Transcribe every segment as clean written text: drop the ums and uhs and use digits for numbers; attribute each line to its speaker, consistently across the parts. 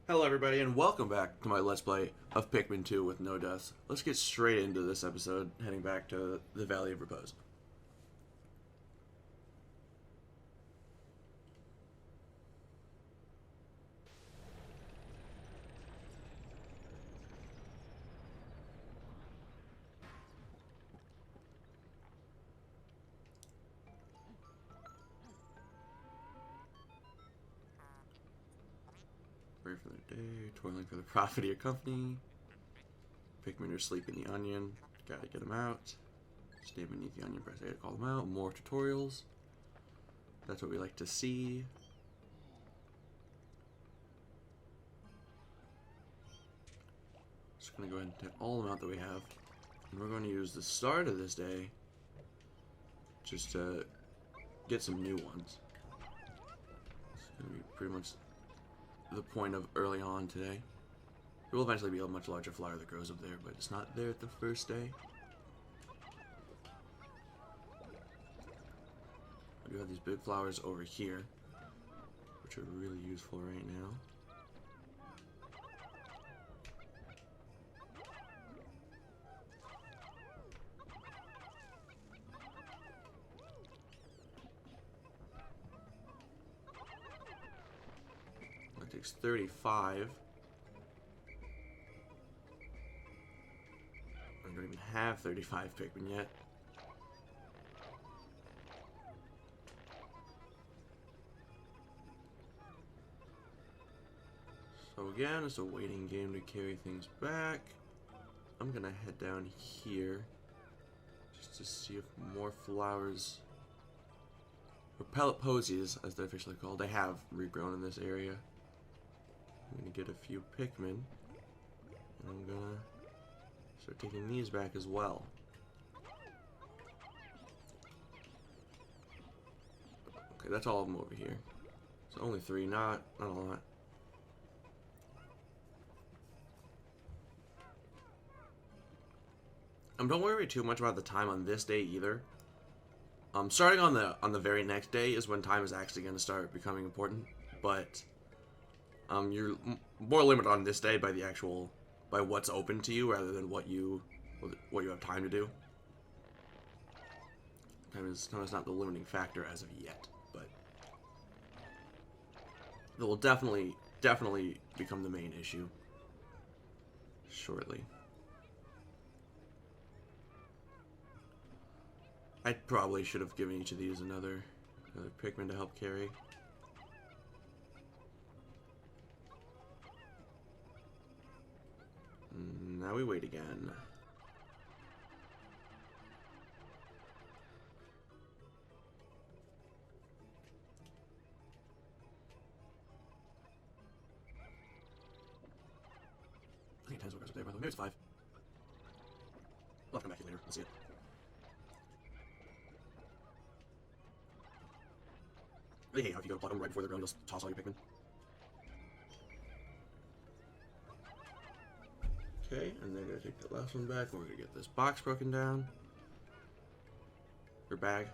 Speaker 1: Hello everybody and welcome back to my Let's Play of Pikmin 2 with no deaths. Let's get straight into this episode, heading back to the Valley of Repose. Pray for the day, toiling for the profit of your company. Pikmin are sleeping in the onion, gotta get them out. Stay beneath the onion, press A to call them out. More tutorials. That's what we like to see. Just gonna go ahead and take all of them out that we have. And we're going to use the start of this day just to get some new ones. It's gonna be pretty much the point of early on today. There will eventually be a much larger flower that grows up there, but it's not there at the first day. I do have these big flowers over here, which are really useful right now. It takes 35. I don't even have 35 Pikmin yet. So again, it's a waiting game to carry things back. I'm gonna head down here just to see if more flowers, or pellet posies as they're officially called, they have regrown in this area. I'm gonna get a few Pikmin, and I'm gonna start taking these back as well. Okay, that's all of them over here. So only 3, not a lot. Don't worry too much about the time on this day either. Starting on the very next day is when time is actually going to start becoming important. But you're more limited on this day by what's open to you rather than what you have time to do. Time is not the limiting factor as of yet, but it will definitely become the main issue shortly. I probably should have given each of these another Pikmin to help carry. Now we wait again. I think 10's what goes up there, by the way. Maybe it's 5. I'll have to come back here later. Let's see it. They hate how if you go to plug them right before they're grown, just toss all your Pikmin. Okay, and then I'm gonna take that last one back, and we're gonna get this box broken down. Or bag.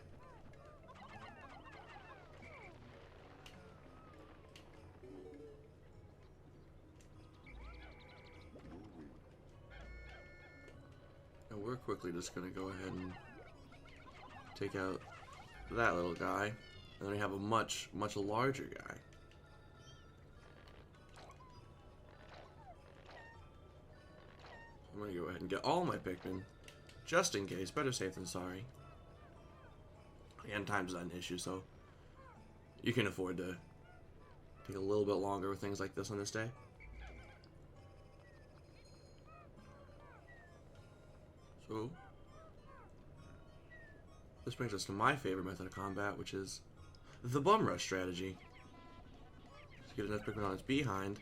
Speaker 1: And we're quickly just gonna go ahead and take out that little guy. And then we have a much larger guy. I'm gonna go ahead and get all my Pikmin, just in case. Better safe than sorry. And time's not an issue, so you can afford to take a little bit longer with things like this on this day. So this brings us to my favorite method of combat, which is the bum rush strategy. Just get enough Pikmin on its behind,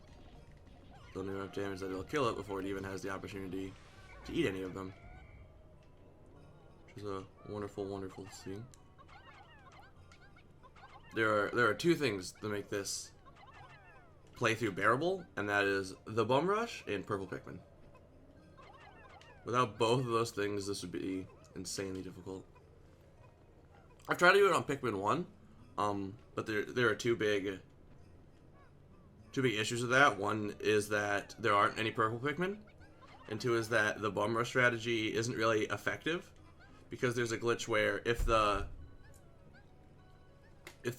Speaker 1: deal enough damage that it'll kill it before it even has the opportunity to eat any of them. Which is a wonderful thing. There are 2 things that make this playthrough bearable, and that is the bum rush and purple Pikmin. Without both of those things, this would be insanely difficult. I've tried to do it on Pikmin 1, but there are 2 big two big issues with that. One is that there aren't any purple Pikmin, and two is that the bum rush strategy isn't really effective because there's a glitch where if the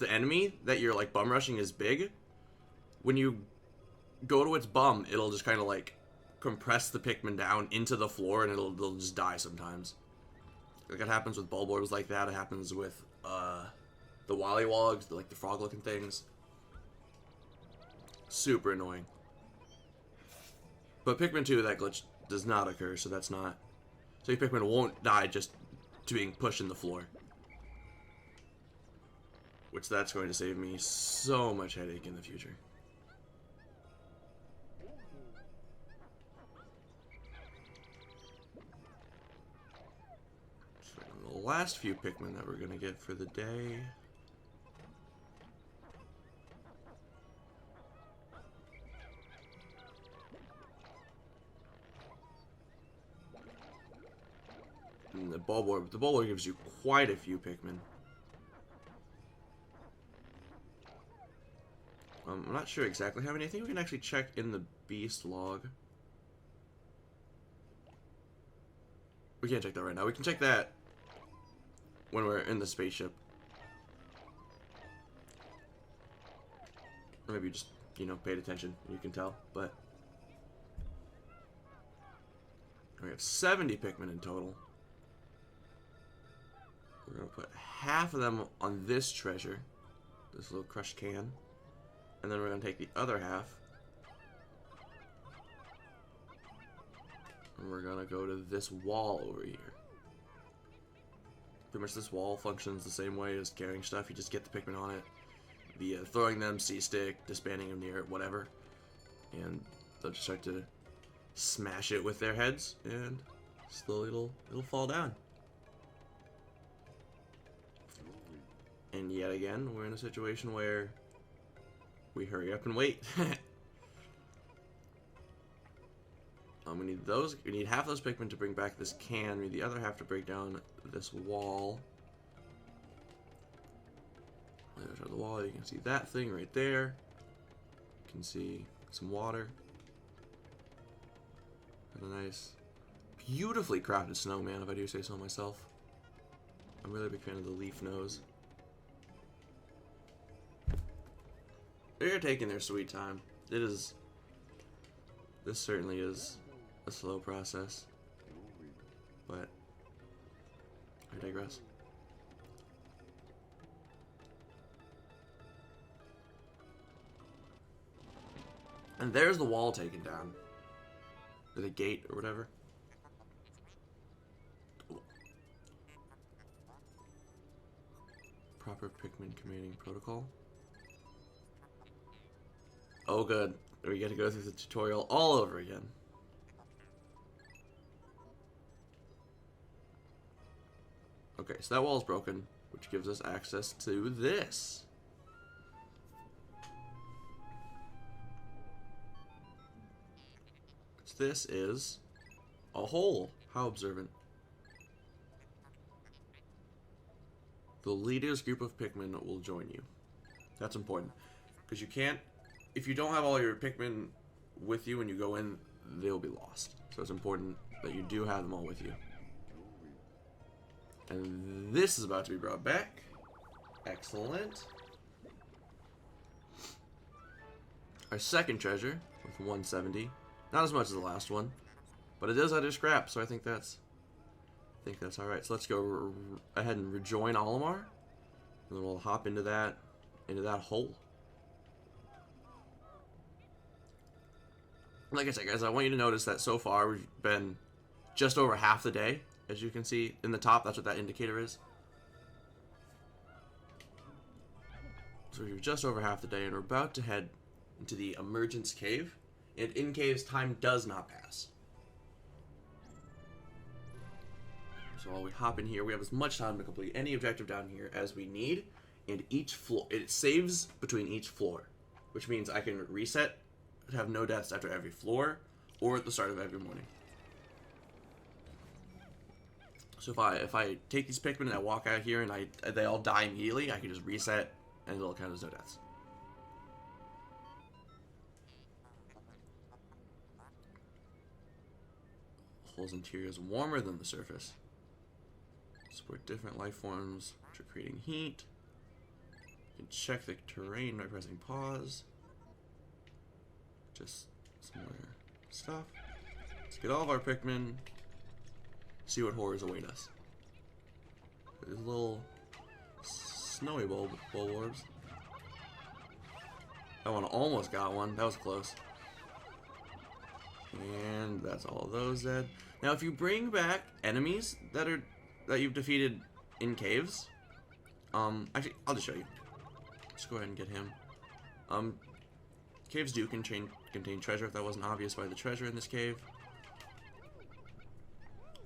Speaker 1: enemy that you're like bum rushing is big, when you go to its bum, it'll just kind of like compress the Pikmin down into the floor, and they'll just die sometimes. Like it happens with Bulborbs like that. It happens with the Wallywogs, like the frog-looking things. Super annoying. But Pikmin 2, that glitch does not occur, so that's not. So your Pikmin won't die just to being pushed in the floor. Which that's going to save me so much headache in the future. So the last few Pikmin that we're going to get for the day. And the Bulborb gives you quite a few Pikmin. I'm not sure exactly how many. I think we can actually check in the beast log. We can't check that right now. We can check that when we're in the spaceship. Or maybe just, you know, paid attention. You can tell, but we have 70 Pikmin in total. We're going to put half of them on this treasure, this little crushed can, and then we're going to take the other half, and we're going to go to this wall over here. Pretty much this wall functions the same way as carrying stuff. You just get the Pikmin on it via throwing them, C-stick, disbanding them near it, whatever, and they'll just start to smash it with their heads, and slowly it'll fall down. And yet again, we're in a situation where we hurry up and wait. We need those. We need half those Pikmin to bring back this can. We need the other half to break down this wall. There's the wall. You can see that thing right there. You can see some water. And a nice, beautifully crafted snowman, if I do say so myself. I'm really a big fan of the leaf nose. They're taking their sweet time. This certainly is a slow process, but I digress. And there's the wall taken down. Or the gate or whatever. Proper Pikmin commanding protocol. Oh good, we get to go through the tutorial all over again. Okay, so that wall is broken, which gives us access to this. So this is a hole. How observant. The leader's group of Pikmin will join you. That's important, because you can't. If you don't have all your Pikmin with you when you go in, they'll be lost. So it's important that you do have them all with you. And this is about to be brought back. Excellent. Our second treasure with 170. Not as much as the last one, but it does have their scrap, so I think that's alright. So let's go ahead and rejoin Olimar, and then we'll hop into that hole. Like I said, guys, I want you to notice that so far we've been just over half the day. As you can see in the top, that's what that indicator is. So we're just over half the day, and we're about to head into the Emergence Cave. And in caves, time does not pass. So while we hop in here, we have as much time to complete any objective down here as we need. And each floor, it saves between each floor, which means I can reset to have no deaths after every floor or at the start of every morning. So if I take these Pikmin and I walk out here and they all die immediately, I can just reset and it'll count as no deaths. hole's interior is warmer than the surface. Support different life forms which are creating heat. You can check the terrain by pressing pause. Just some more stuff. Let's get all of our Pikmin. See what horrors await us. There's little snowy bulbs. That one almost got one. That was close. And that's all of those dead. Now, if you bring back enemies that you've defeated in caves, actually, I'll just show you. Let's go ahead and get him. Caves do contain treasure, if that wasn't obvious by the treasure in this cave.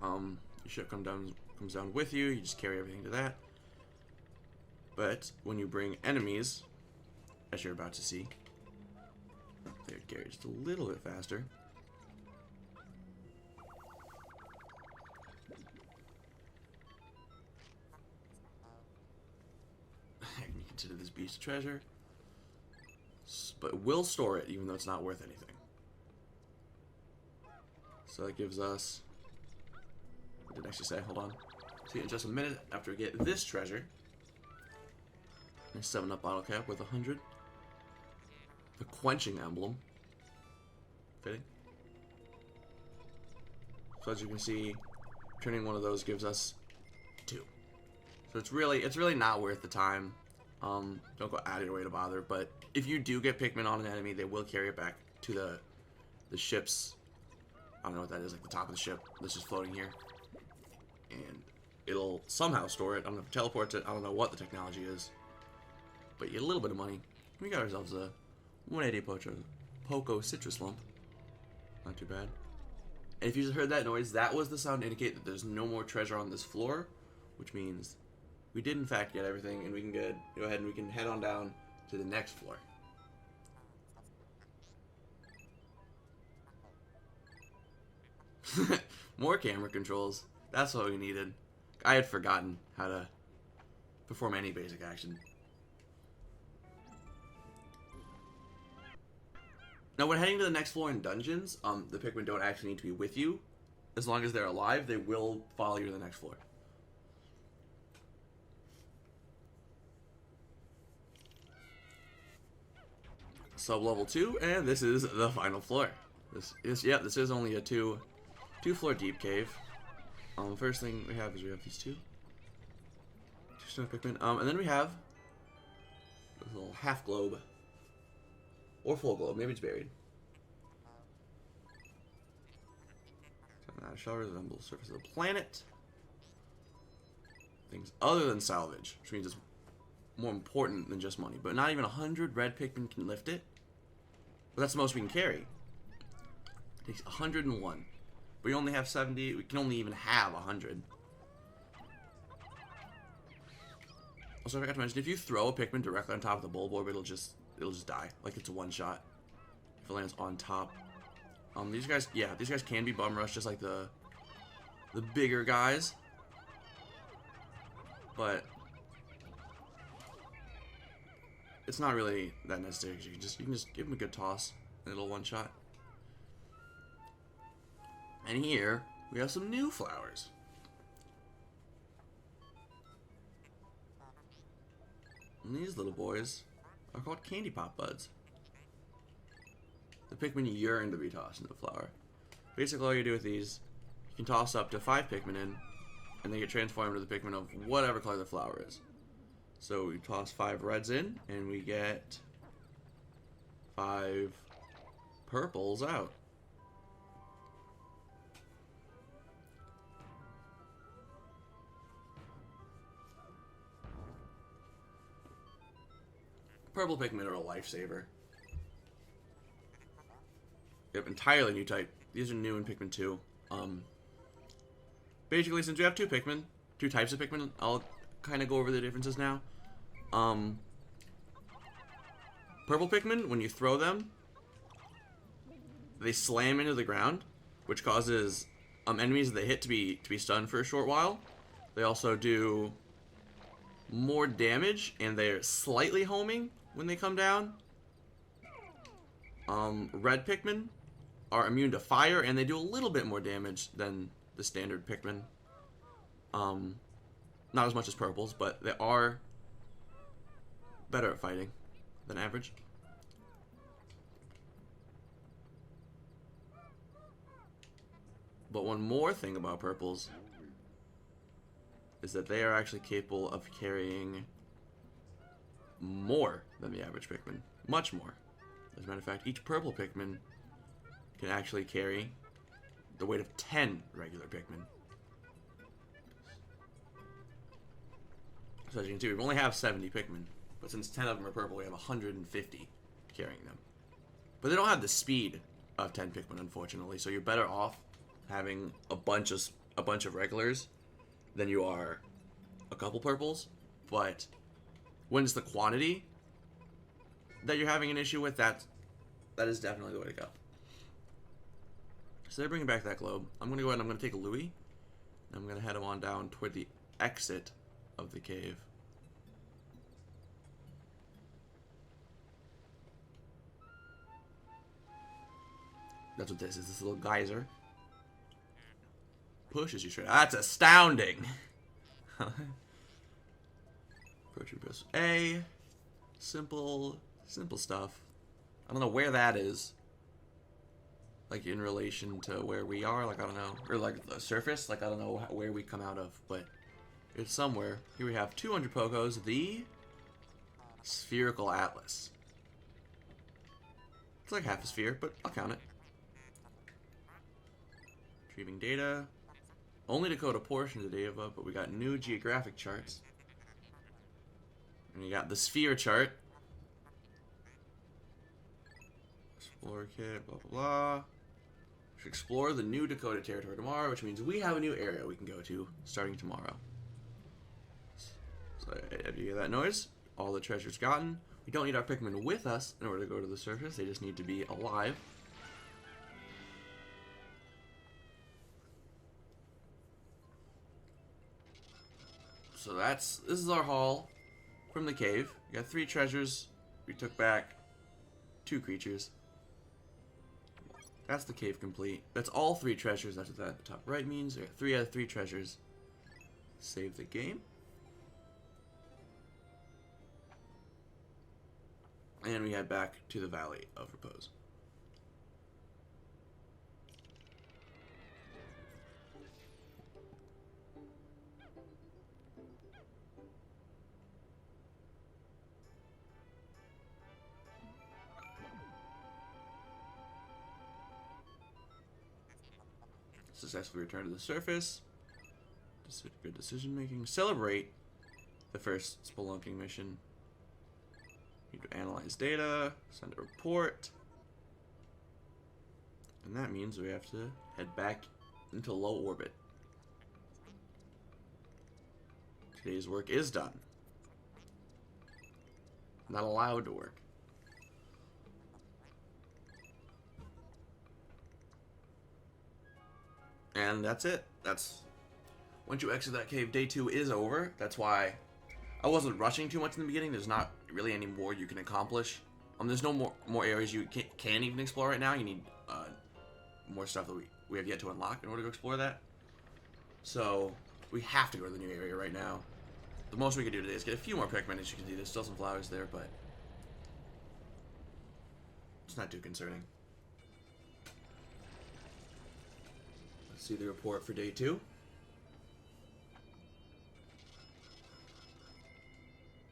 Speaker 1: Your ship comes down with you. You just carry everything to that. But when you bring enemies, as you're about to see, they're carried just a little bit faster. You consider this beast a treasure, but we'll store it even though it's not worth anything. So that gives us, I didn't actually say, hold on. See, in just a minute after we get this treasure, a 7-Up bottle cap with 100. The quenching emblem. Fitting. So as you can see, turning one of those gives us 2. So it's really not worth the time. Don't go out of your way to bother. But if you do get Pikmin on an enemy, they will carry it back to the ship's, I don't know what that is, like the top of the ship that's just floating here. And it'll somehow store it. I don't know if it teleports it. I don't know what the technology is. But you get a little bit of money. We got ourselves a 180 Poco Citrus Lump. Not too bad. And if you just heard that noise, that was the sound to indicate that there's no more treasure on this floor, which means we did in fact get everything, and we can go ahead and we can head on down to the next floor. More camera controls. That's what we needed. I had forgotten how to perform any basic action. Now, when heading to the next floor in dungeons, the Pikmin don't actually need to be with you. As long as they're alive, they will follow you to the next floor. Sub-level 2, and this is the final floor. This is only a two-floor deep cave. First thing we have is these two stone Pikmin. And then we have this little half globe. Or full globe, maybe it's buried. Shall resemble the surface of the planet. Things other than salvage, which means it's more important than just money. But not even 100 red Pikmin can lift it. But that's the most we can carry. It takes 101. We only have 70. We can only even have 100. Also, I forgot to mention, if you throw a Pikmin directly on top of the bulb orb, it'll just die. Like it's a one-shot. If it lands on top. These guys can be bum rush, just like the bigger guys. But it's not really that necessary, because you can just give them a good toss and it'll one-shot. And here we have some new flowers. And these little boys are called candy pop buds. The Pikmin yearn to be tossed into the flower. Basically, all you do with these, you can toss up to 5 Pikmin in, and they get transformed into the Pikmin of whatever color the flower is. So we toss 5 reds in, and we get 5 purples out. Purple Pikmin are a lifesaver. Yep, entirely new type. These are new in Pikmin 2. Basically, since we have two types of Pikmin, I'll kind of go over the differences now. Purple Pikmin, when you throw them, they slam into the ground, which causes enemies that they hit to be stunned for a short while. They also do more damage, and they're slightly homing when they come down. Red Pikmin, are immune to fire, and they do a little bit more damage than the standard Pikmin. Not as much as purples, but they are better at fighting than average. But one more thing about purples is that they are actually capable of carrying more than the average Pikmin. Much more. As a matter of fact, each purple Pikmin can actually carry the weight of 10 regular Pikmin. So as you can see, we only have 70 Pikmin, but since 10 of them are purple, we have 150 carrying them. But they don't have the speed of 10 Pikmin, unfortunately, so you're better off having a bunch of regulars than you are a couple purples. But when it's the quantity that you're having an issue with, that is definitely the way to go. So they're bringing back that globe. I'm going to go ahead and I'm going to take a Louie. I'm going to head him on down toward the exit of the cave. That's what this is. This little geyser pushes you straight. That's astounding. Approaching press A. Simple stuff. I don't know where that is. Like in relation to where we are. Like I don't know. Or like the surface. Like I don't know where we come out of. But it's somewhere. Here we have 200 Pokos. The Spherical Atlas. It's like half a sphere, but I'll count it. Retrieving data. Only decode a portion of the data, but we got new geographic charts. And you got the sphere chart. Explore kit, blah, blah, blah. We should explore the new Dakota territory tomorrow, which means we have a new area we can go to starting tomorrow. So, if you hear that noise, all the treasure's gotten. We don't need our Pikmin with us in order to go to the surface. They just need to be alive. So this is our haul from the cave. We got 3 treasures. We took back 2 creatures. That's the cave complete. That's all 3 treasures. That's what that at the top right means. There are 3 out of 3 treasures. Save the game. And we head back to the Valley of Repose. Successfully return to the surface. Good decision making. Celebrate the first spelunking mission. Need to analyze data, send a report. And that means we have to head back into low orbit. Today's work is done. Not allowed to work. And that's it. Once you exit that cave, day 2 is over. That's why I wasn't rushing too much in the beginning. There's not really any more you can accomplish. There's no more areas you can even explore right now. You need more stuff that we have yet to unlock in order to explore that. So we have to go to the new area right now. The most we can do today is get a few more Pikmin. As you can see, there's still some flowers there, but it's not too concerning. Let's see the report for day 2.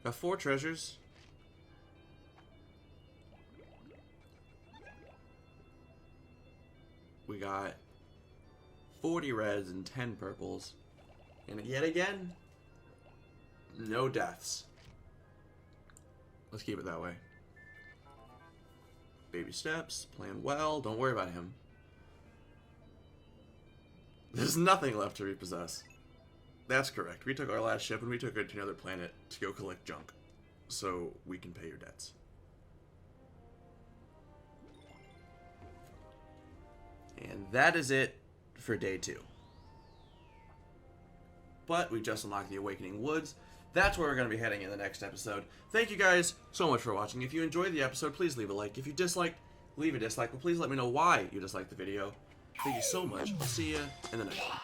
Speaker 1: Got 4 treasures. We got 40 reds and 10 purples. And yet again, no deaths. Let's keep it that way. Baby steps, plan well, don't worry about him. There's nothing left to repossess. That's correct. We took our last ship and we took it to another planet to go collect junk. So we can pay your debts. And that is it for day 2. But we just unlocked the Awakening Woods. That's where we're going to be heading in the next episode. Thank you guys so much for watching. If you enjoyed the episode, please leave a like. If you disliked, leave a dislike, but please let me know why you disliked the video. Thank you so much. I'll see you in the next one.